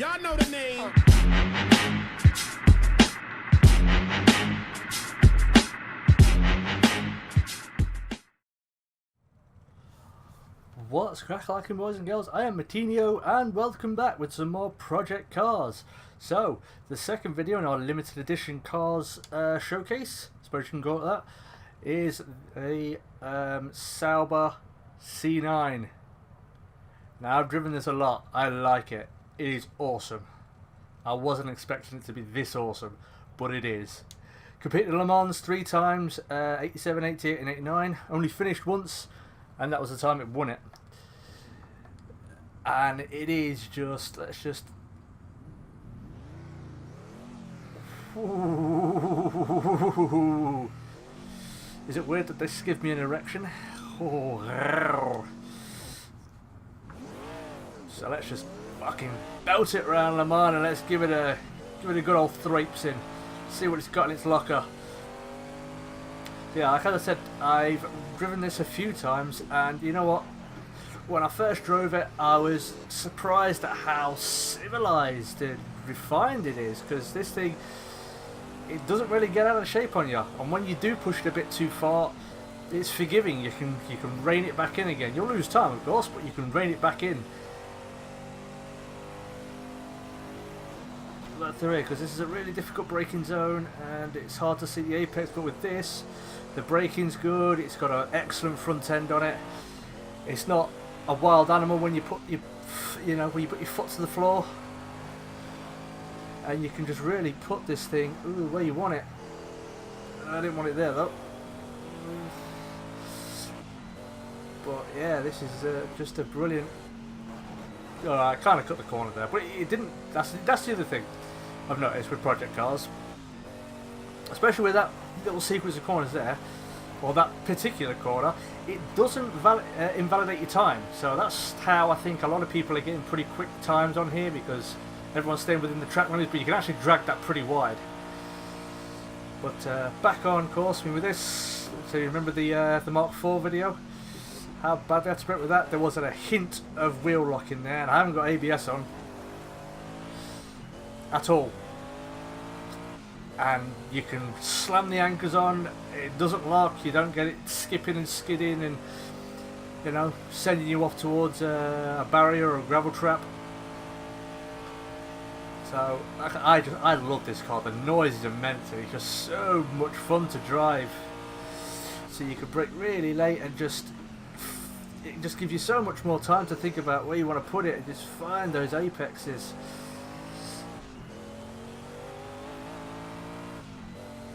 Y'all know the name. What's crack-lacking, boys and girls? I am Matinho and welcome back with some more Project Cars. So, the second video in our limited edition cars showcase, I suppose you can call it that, is a Sauber C9. Now, I've driven this a lot. I like it. It is awesome. I wasn't expecting it to be this awesome, but it is. Competed at Le Mans 3 times, 87, 88 and 89. Only finished once, and that was the time it won it. And it is just, let's just... Ooh. Is it weird that this gives me an erection? Oh. So let's just fucking belt it around Le Mans and let's give it a good old thrapes in. See what it's got in its locker. Yeah, like I said, I've driven this a few times, and you know what? When I first drove it, I was surprised at how civilized and refined it is, because this thing, it doesn't really get out of shape on you, and when you do push it a bit too far, it's forgiving. You can rein it back in again. You'll lose time, of course, but you can rein it back in. Through here, because this is a really difficult braking zone and it's hard to see the apex, but with this, the braking's good. It's got an excellent front end on it. It's not a wild animal when you put your when you put your foot to the floor, and you can just really put this thing where you want it. I didn't want it there though. But yeah, this is just a brilliant. Oh, I kind of cut the corner there, but it didn't. That's the other thing I've noticed with project cars, especially with that little sequence of corners there, or that particular corner, it doesn't invalidate your time. So that's how I think a lot of people are getting pretty quick times on here, because everyone's staying within the track limits, but you can actually drag that pretty wide. But back on course, with this, so you remember the Mark IV video? How bad they had to brake with that? There wasn't a hint of wheel lock in there, and I haven't got ABS on at all. And you can slam the anchors on, it doesn't lock, you don't get it skipping and skidding and, you know, sending you off towards a barrier or a gravel trap. So I love this car. The noise is immense. It's just so much fun to drive. So you can brake really late and it just gives you so much more time to think about where you want to put it and just find those apexes.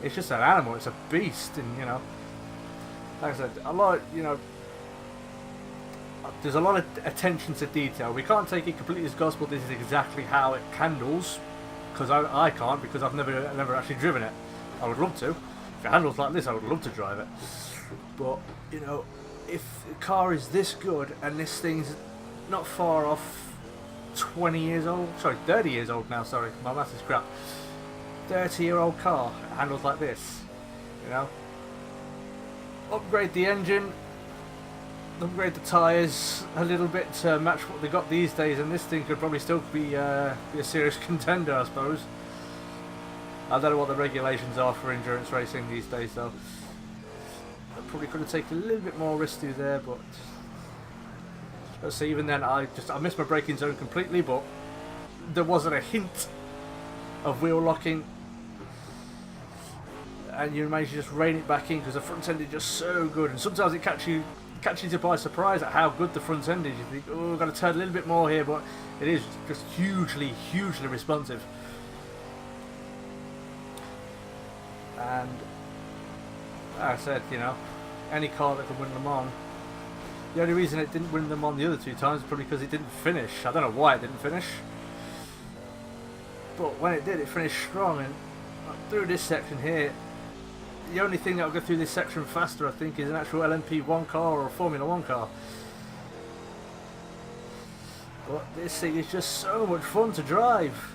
It's just an animal, it's a beast, and you know, like I said, there's a lot of attention to detail. We can't take it completely as gospel. This is exactly how it handles, because I can't, because I've never actually driven it. I would love to. If it handles like this, I would love to drive it. But you know, if the car is this good and this thing's not far off 20 years old, sorry, 30 years old now, sorry, my maths is crap. 30-year-old car handles like this, you know. Upgrade the engine, upgrade the tyres a little bit to match what they got these days, and this thing could probably still be a serious contender, I suppose. I don't know what the regulations are for endurance racing these days though. I probably could have taken a little bit more risk through there, but let's see. Even then, I missed my braking zone completely, but there wasn't a hint of wheel locking, and you manage to just rein it back in because the front end is just so good. And sometimes it catches you by surprise at how good the front end is. You think, oh, I've got to turn a little bit more here, but it is just hugely responsive. And like I said, you know, any car that can win Le Mans. The only reason it didn't win Le Mans the other 2 times is probably because it didn't finish. I don't know why it didn't finish, but when it did, it finished strong. And through this section here, the only thing that will go through this section faster, I think, is an actual LMP1 car or a Formula 1 car. But this thing is just so much fun to drive,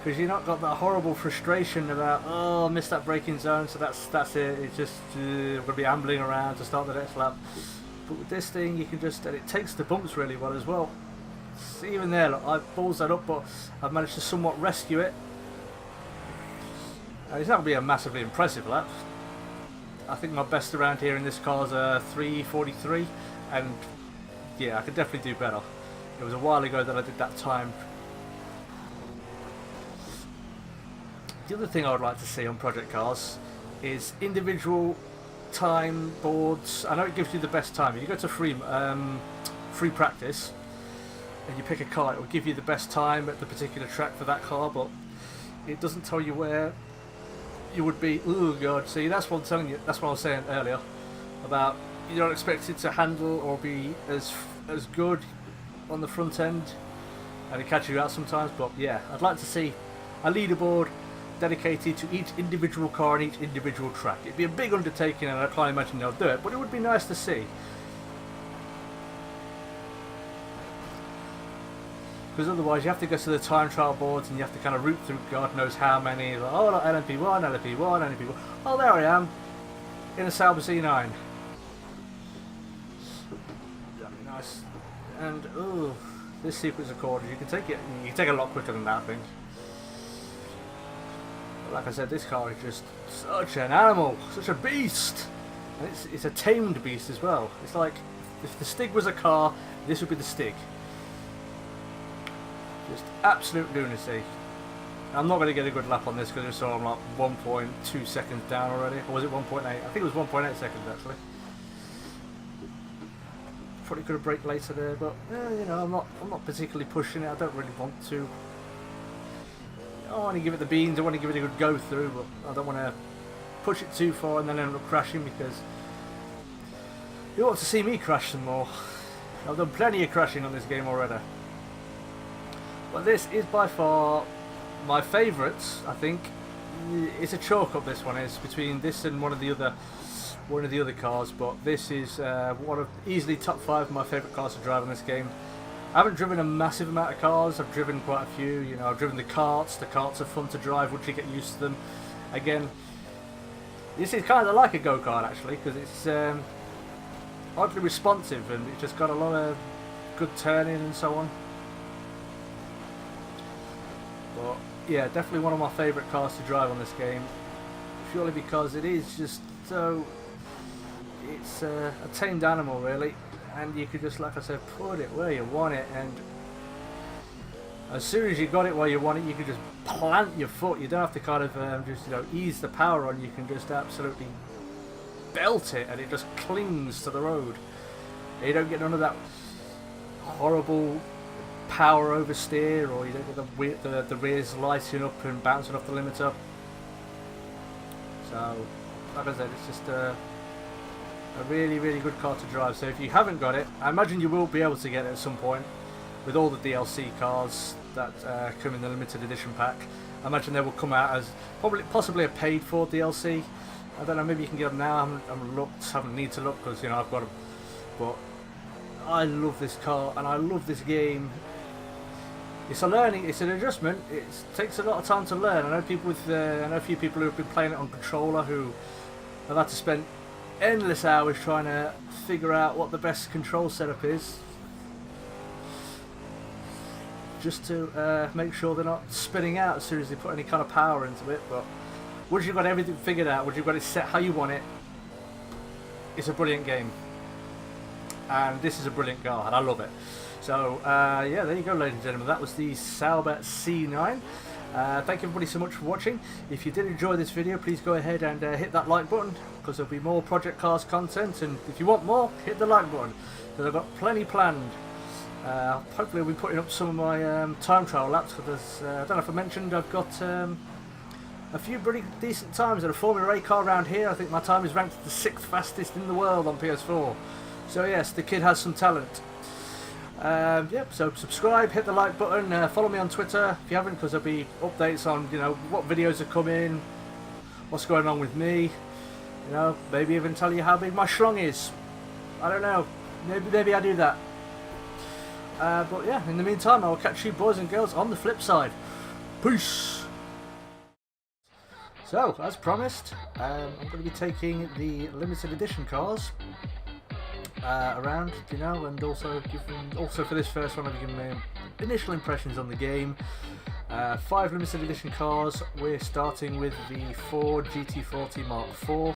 because you've not got that horrible frustration about, oh, I missed that braking zone, so that's it. It's just I'm going to be ambling around to start the next lap. But with this thing, you can just, and it takes the bumps really well as well. So even there, look, I've balls that up, but I've managed to somewhat rescue it. And it's not going to be a massively impressive lap. I think my best around here in this car is a 3:43, and yeah, I could definitely do better. It was a while ago that I did that time. The other thing I would like to see on project cars is individual time boards. I know it gives you the best time. If you go to free practice and you pick a car, it will give you the best time at the particular track for that car, but it doesn't tell you where you would be. Oh god, see, that's what I'm telling you. That's what I was saying earlier about you don't expect it to handle or be as good on the front end, and it catches you out sometimes. But yeah, I'd like to see a leaderboard dedicated to each individual car and each individual track. It'd be a big undertaking, and I can't imagine they'll do it, but it would be nice to see. Because otherwise you have to go to the time trial boards and you have to kind of root through God knows how many. Like, oh, look, LMP1, LMP1, LMP1. Oh, there I am in a Sauber C9. That'd be nice. And oh, this sequence of quarters, you can take it. You can take it a lot quicker than that, I think. But like I said, this car is just such an animal, such a beast. And it's a tamed beast as well. It's like if the Stig was a car, this would be the Stig. Just absolute lunacy. I'm not going to get a good lap on this because I saw I'm like 1.2 seconds down already. Or was it 1.8? I think it was 1.8 seconds actually. Probably could have braked later there, but you know, I'm not particularly pushing it. I don't really want to. I want to give it the beans. I want to give it a good go through, but I don't want to push it too far and then end up crashing, because you want to see me crash some more. I've done plenty of crashing on this game already. But this is by far my favourite. I think it's a chalk up. This one is between this and one of the other cars. But this is one of easily top 5 of my favourite cars to drive in this game. I haven't driven a massive amount of cars. I've driven quite a few. You know, I've driven the karts. The karts are fun to drive once you get used to them. Again, this is kind of like a go-kart actually, because it's oddly responsive and it's just got a lot of good turning and so on. But yeah, definitely one of my favourite cars to drive on this game, purely because it is just so, it's a tamed animal really, and you could just, like I said, put it where you want it, and as soon as you got it where you want it, you can just plant your foot. You don't have to kind of just, you know, ease the power on. You can just absolutely belt it and it just clings to the road. You don't get none of that horrible power oversteer, or you don't get the rears lighting up and bouncing off the limiter. So like I said, it's just a really, really good car to drive. So if you haven't got it, I imagine you will be able to get it at some point with all the DLC cars that come in the limited edition pack. I imagine they will come out as possibly a paid for DLC. I don't know, maybe you can get them now. I haven't need to look because, you know, I've got them. But I love this car and I love this game. It's an adjustment. It takes a lot of time to learn. I know a few people who have been playing it on controller who have had to spend endless hours trying to figure out what the best control setup is, just to make sure they're not spinning out as soon as they put any kind of power into it. But once you've got everything figured out, once you've got it set how you want it, it's a brilliant game. And this is a brilliant car, and I love it. So yeah, there you go, ladies and gentlemen. That was the Sauber C9. Thank you everybody so much for watching. If you did enjoy this video, please go ahead and hit that like button, because there'll be more Project Cars content, and if you want more, hit the like button, because I've got plenty planned. Hopefully I'll be putting up some of my time trial laps, because I don't know if I mentioned, I've got a few pretty decent times in a Formula A car around here. I think my time is ranked the 6th fastest in the world on PS4. So yes, the kid has some talent. Yep, so subscribe, hit the like button, follow me on Twitter if you haven't, because there'll be updates on, you know, what videos are coming, what's going on with me, you know, maybe even tell you how big my schlong is. I don't know, maybe I do that. But yeah, in the meantime, I'll catch you boys and girls on the flip side. Peace! So, as promised, I'm going to be taking the limited edition cars around, you know, and also for this first one, I've given my initial impressions on the game. 5 limited edition cars. We're starting with the Ford GT40 Mark IV.